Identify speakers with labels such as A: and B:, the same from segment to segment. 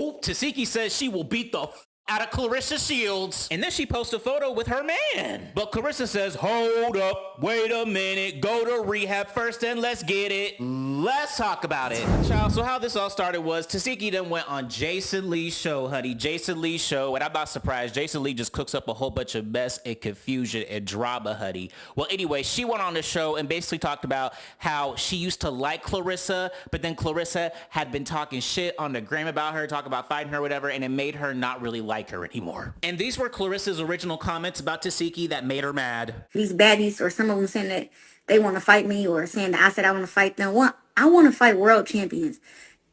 A: No, Tesehki says she will beat the out of Claressa Shields, and then she posts a photo with her man. But Clarissa says, hold up, wait a minute, go to rehab first and let's get it. Let's talk about it. Child, so how this all started was Tesehki then went on Jason Lee's show, honey. Jason Lee's show, and I'm not surprised. Jason Lee just cooks up a whole bunch of mess and confusion and drama, honey. Well, anyway, she went on the show and basically talked about how she used to like Clarissa, but then Clarissa had been talking shit on the gram about her, talking about fighting her, whatever, and it made her not really like her anymore. And these were Clarissa's original comments about Tesehki that made her mad.
B: These baddies, or some of them saying that they want to fight me, or saying that I said I want to fight them. Well, I want to fight world champions.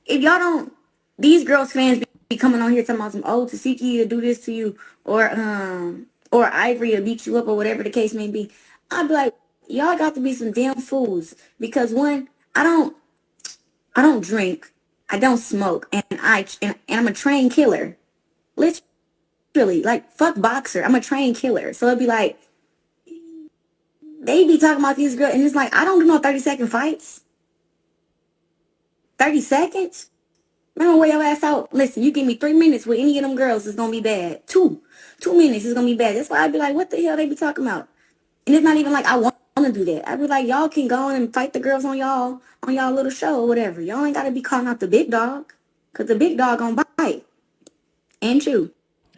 B: If y'all don't, these girls fans be coming on here talking about some, oh, Tesehki to do this to you, or Ivory to beat you up, or whatever the case may be. I'd be like, y'all got to be some damn fools, because one, I don't drink, I don't smoke, and I'm a trained killer. Literally, like, fuck boxer. I'm a trained killer. So it'd be like, they be talking about these girls, and it's like, I don't do no 30-second fights. 30 seconds? Man, wear your ass out. Listen, you give me 3 minutes with any of them girls, it's gonna be bad. 2 minutes is gonna be bad. That's why I'd be like, what the hell they be talking about? And it's not even like I want to do that. I'd be like, y'all can go on and fight the girls on y'all little show or whatever. Y'all ain't gotta be calling out the big dog, because the big dog gonna bite and chew.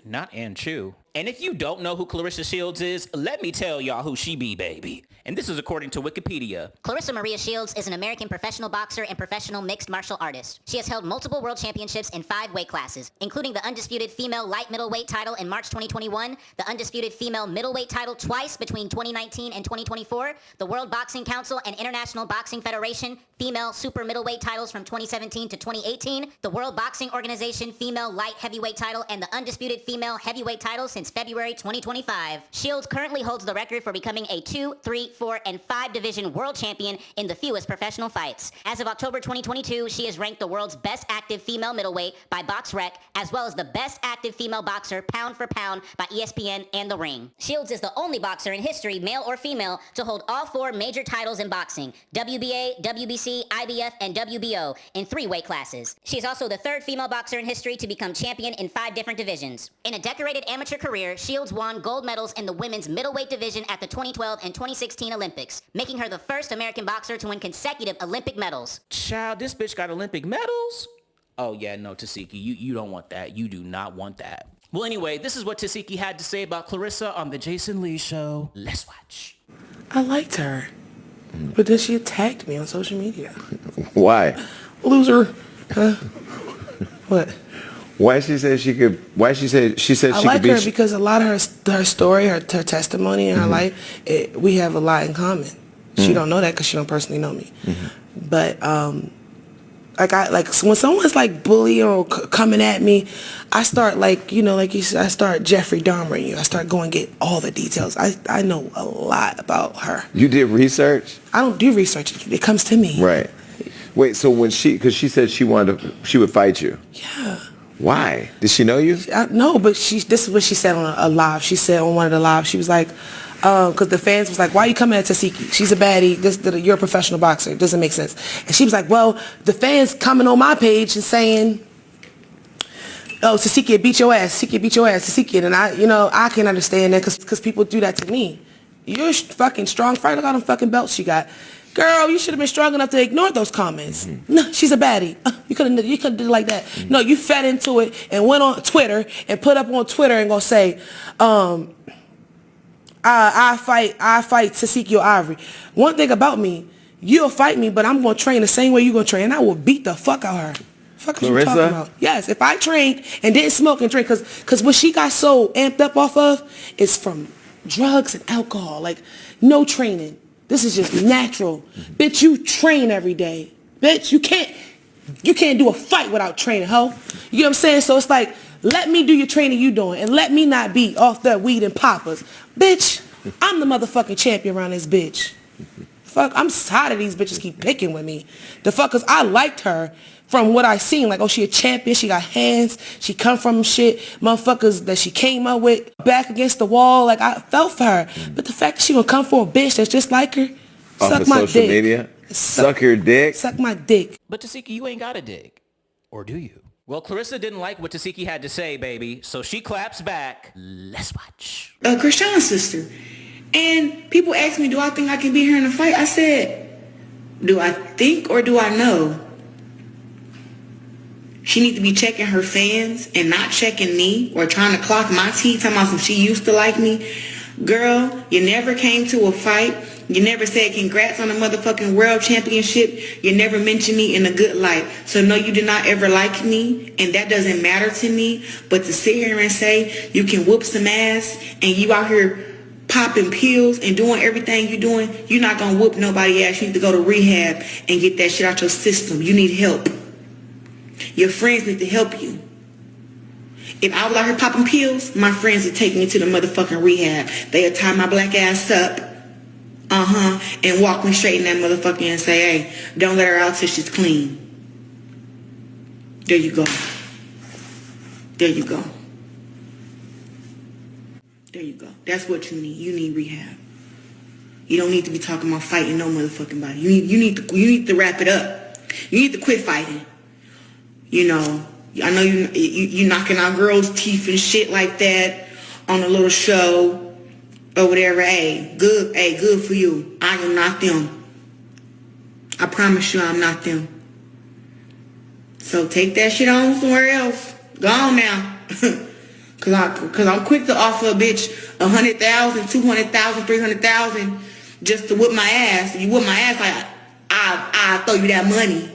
A: Not and chew. And if you don't know who Claressa Shields is, let me tell y'all who she be, baby. And this is according to Wikipedia.
C: Clarissa Maria Shields is an American professional boxer and professional mixed martial artist. She has held multiple world championships in 5 weight classes, including the undisputed female light middleweight title in March 2021, the undisputed female middleweight title twice between 2019 and 2024, the World Boxing Council and International Boxing Federation female super middleweight titles from 2017 to 2018, the World Boxing Organization female light heavyweight title, and the undisputed female heavyweight title since February 2025. Shields currently holds the record for becoming a 2, 3, 4, and 5 division world champion in the fewest professional fights. As of October 2022, she is ranked the world's best active female middleweight by BoxRec, as well as the best active female boxer pound for pound by ESPN and The Ring. Shields is the only boxer in history, male or female, to hold all 4 major titles in boxing: WBA, WBC, IBF, and WBO in 3 weight classes. She is also the 3rd female boxer in history to become champion in 5 different divisions. In a decorated amateur career, Shields won gold medals in the women's middleweight division at the 2012 and 2016 Olympics, making her the first American boxer to win consecutive Olympic medals.
A: Child, this bitch got Olympic medals? Oh yeah, no, Tesehki, you don't want that. You do not want that. Well, anyway, this is what Tesehki had to say about Clarissa on the Jason Lee show. Let's watch.
D: I liked her, but then she attacked me on social media.
E: Why?
D: Loser. Huh? What?
E: Why she said she could? Why she said she said
D: I
E: she
D: like
E: could be?
D: her because a lot of her story, her testimony, and her life, we have a lot in common. She don't know that because she don't personally know me. But when someone's like bullying or coming at me, I start like you said, I start Jeffrey Dahmering you. I start going get all the details. I know a lot about her.
E: You did research?
D: I don't do research. It comes to me.
E: Right. Wait. So because she said she would fight you.
D: Yeah.
E: Why? Did she know you?
D: No, but this is what she said on a live. She said on one of the lives, she was like, because the fans was like, why are you coming at Tesehki? She's a baddie. You're a professional boxer. It doesn't make sense. And she was like, well, the fans coming on my page and saying, oh, Tesehki beat your ass. Tesehki beat your ass. Tesehki. And I can understand that because people do that to me. You're a fucking strong fighter. Look at all them fucking belts she got. Girl, you should have been strong enough to ignore those comments. No, she's a baddie. You could have did it like that. No, you fed into it and went on Twitter and put up on Twitter and gonna say, I fight Tesehki or Ivory. One thing about me, you'll fight me, but I'm gonna train the same way you're gonna train. And I will beat the fuck out of her. Fuck is you talking about? Yes, if I trained and didn't smoke and drink, because what she got so amped up off of is from drugs and alcohol. Like, no training. This is just natural. Bitch, you train every day. Bitch, you can't do a fight without training, ho. You know what I'm saying? So it's like, let me do your training you doing and let me not be off that weed and poppers. Bitch, I'm the motherfucking champion around this bitch. Fuck, I'm tired of these bitches keep picking with me. The fuck, cause I liked her from what I seen. Like, oh, she a champion, she got hands, she come from shit, motherfuckers that she came up with, back against the wall. Like, I felt for her. But the fact that she gonna come for a bitch that's just like her, suck my
E: social
D: dick.
E: Media? Suck your dick?
D: Suck my dick.
A: But Tesehki, you ain't got a dick. Or do you? Well, Clarissa didn't like what Tesehki had to say, baby, so she claps back. Let's watch.
D: Krishan's sister. And people ask me, do I think I can beat her in a fight? I said, do I think or do I know? She needs to be checking her fans and not checking me or trying to clock my teeth, talking about some she used to like me. Girl, you never came to a fight. You never said congrats on the motherfucking world championship. You never mentioned me in a good light. So no, you did not ever like me, and that doesn't matter to me. But to sit here and say you can whoop some ass and you out here popping pills and doing everything you're doing, you're not going to whoop nobody ass. You need to go to rehab and get that shit out your system. You need help. Your friends need to help you. If I was out here popping pills, my friends would take me to the motherfucking rehab. They'd tie my black ass up, and walk me straight in that motherfucker and say, hey, don't let her out till she's clean. There you go. There you go. There you go. That's what you need. You need rehab. You don't need to be talking about fighting no motherfucking body. You need to wrap it up. You need to quit fighting. You know, I know you knocking out girls' teeth and shit like that on a little show or whatever. Hey, good for you. I am not them. I promise you I'm not them. So take that shit on somewhere else. Go on now. Cause I'm quick to offer a bitch 100,000, 200,000, 300,000 just to whip my ass. If you whip my ass, like I'll throw you that money.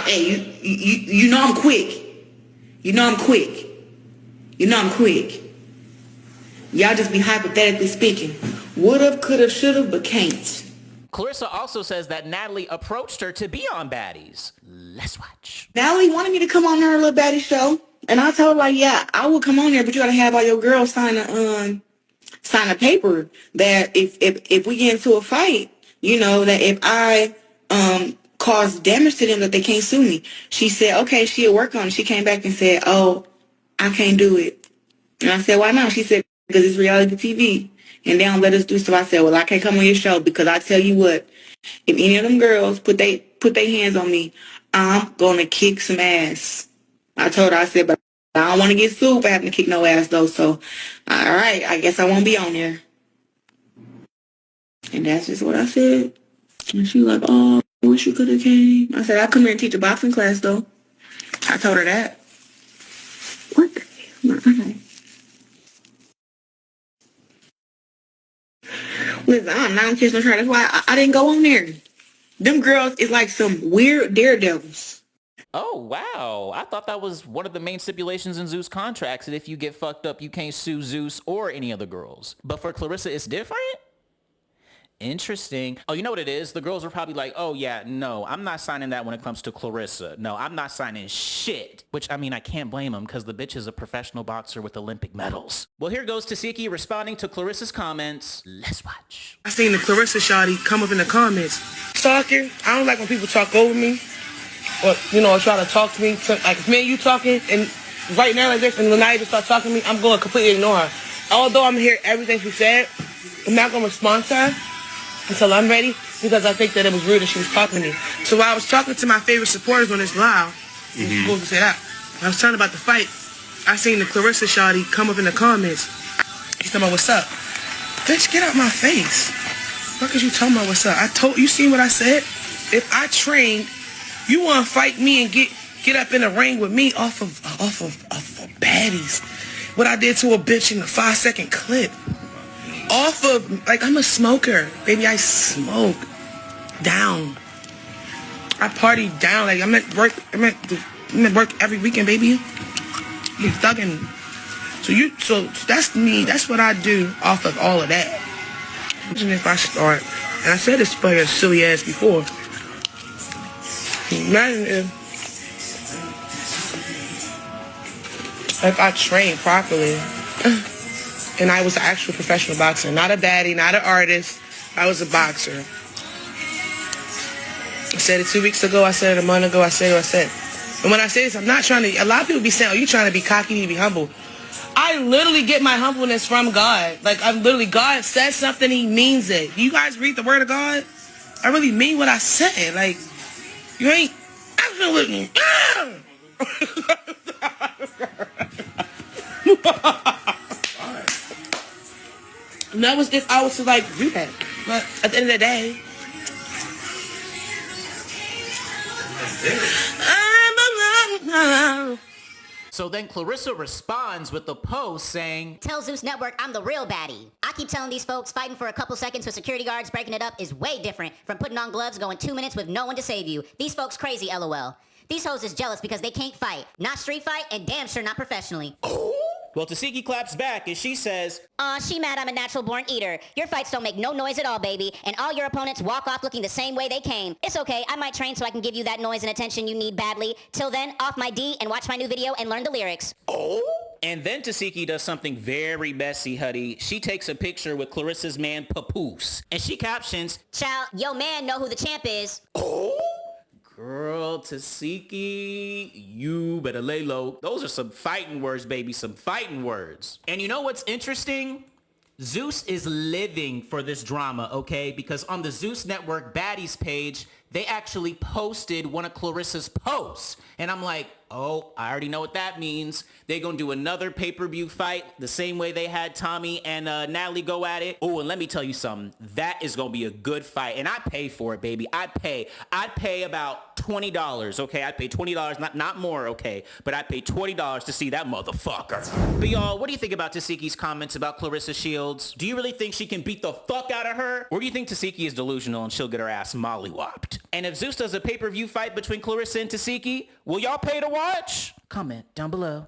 D: Hey, you know I'm quick. You know I'm quick. You know I'm quick. Y'all just be hypothetically speaking. Would've, could've, should've, but can't.
A: Clarissa also says that Natalie approached her to be on Baddies. Let's watch.
D: Natalie wanted me to come on her little baddie show. And I told her, like, yeah, I will come on there, but you gotta have all your girls sign a paper that if we get into a fight, you know, that if I cause damage to them, that they can't sue me. She said, okay, she'll work on it. She came back and said, oh, I can't do it. And I said, why not? She said, because it's reality TV and they don't let us do stuff. I said, well, I can't come on your show because I tell you what, if any of them girls put their hands on me, I'm gonna kick some ass. I told her, I said, but I don't want to get sued for having to kick no ass though. So, all right, I guess I won't be on there. And that's just what I said. And she was like, oh, I wish you could have came. I said, I come here and teach a boxing class though. I told her that. What the hell? Listen, I'm not intentional trying. That's why I didn't go on there. Them girls is like some weird daredevils.
A: Oh, wow. I thought that was one of the main stipulations in Zeus contracts, that if you get fucked up, you can't sue Zeus or any other girls. But for Clarissa, it's different? Interesting. Oh, you know what it is? The girls were probably like, oh, yeah, no, I'm not signing that when it comes to Clarissa. No, I'm not signing shit. Which, I mean, I can't blame him because the bitch is a professional boxer with Olympic medals. Well, here goes Tesehki responding to Clarissa's comments. Let's watch.
D: I seen the Clarissa shawty come up in the comments. Talking. I don't like when people talk over me. Or, you know, try to talk to me. Like, if me and you talking, and right now like this, and Lanaya just start talking to me, I'm going to completely ignore her. Although I'm hearing everything she said, I'm not going to respond to her until I'm ready, because I think that it was rude that she was talking to me. So while I was talking to my favorite supporters on this live, go to say that, I was talking about the fight, I seen the Clarissa shawty come up in the comments. She's talking about, what's up? Bitch, get out my face. What is you talking about, what's up? You seen what I said? If I trained, you want to fight me and get up in the ring with me off of baddies. What I did to a bitch in a 5-second clip. Off of, like, I'm a smoker. Baby, I smoke down. I party down. Like, I'm at work every weekend, baby. Be thugging. So that's me. That's what I do off of all of that. Imagine if I start, and I said this for your silly ass before. Imagine if I trained properly and I was an actual professional boxer, not a baddie, not an artist. I was a boxer. I said it 2 weeks ago, I said it a month ago, I said what I said. And when I say this, I'm not trying to, a lot of people be saying, oh, you trying to be cocky, you need to be humble. I literally get my humbleness from God. Like, God says something, he means it. You guys read the word of God? I really mean what I said. Like, you ain't acting with me. And that was if I was to like do that. But at the end of the day,
A: So then Clarissa responds with a post saying,
C: Tell Zeus Network I'm the real baddie. I keep telling these folks fighting for a couple seconds with security guards breaking it up is way different from putting on gloves going 2 minutes with no one to save you. These folks crazy, LOL. These hoes is jealous because they can't fight. Not street fight and damn sure not professionally.
A: well, Tesehki claps back and she says,
C: Aw, she mad I'm a natural born eater. Your fights don't make no noise at all, baby. And all your opponents walk off looking the same way they came. It's okay, I might train so I can give you that noise and attention you need badly. Till then, off my D and watch my new video and learn the lyrics.
A: And then Tesehki does something very messy, huddy. She takes a picture with Clarissa's man, Papoose. And she captions,
C: Child, yo man know who the champ is.
A: Girl, Tesehki, you better lay low. Those are some fighting words, baby, some fighting words. And you know what's interesting? Zeus is living for this drama, okay? Because on the Zeus Network Baddies page, they actually posted one of Clarissa's posts. And I'm like, oh, I already know what that means. They're going to do another pay-per-view fight the same way they had Tommy and Natalie go at it. Oh, and let me tell you something. That is going to be a good fight. And I pay for it, baby. I'd pay about $20, okay? I'd pay $20, not more, okay? But I'd pay $20 to see that motherfucker. But y'all, what do you think about Tesehki's comments about Claressa Shields? Do you really think she can beat the fuck out of her? Or do you think Tesehki is delusional and she'll get her ass mollywopped? And if Zeus does a pay-per-view fight between Clarissa and Tesehki, will y'all pay to watch? Comment down below.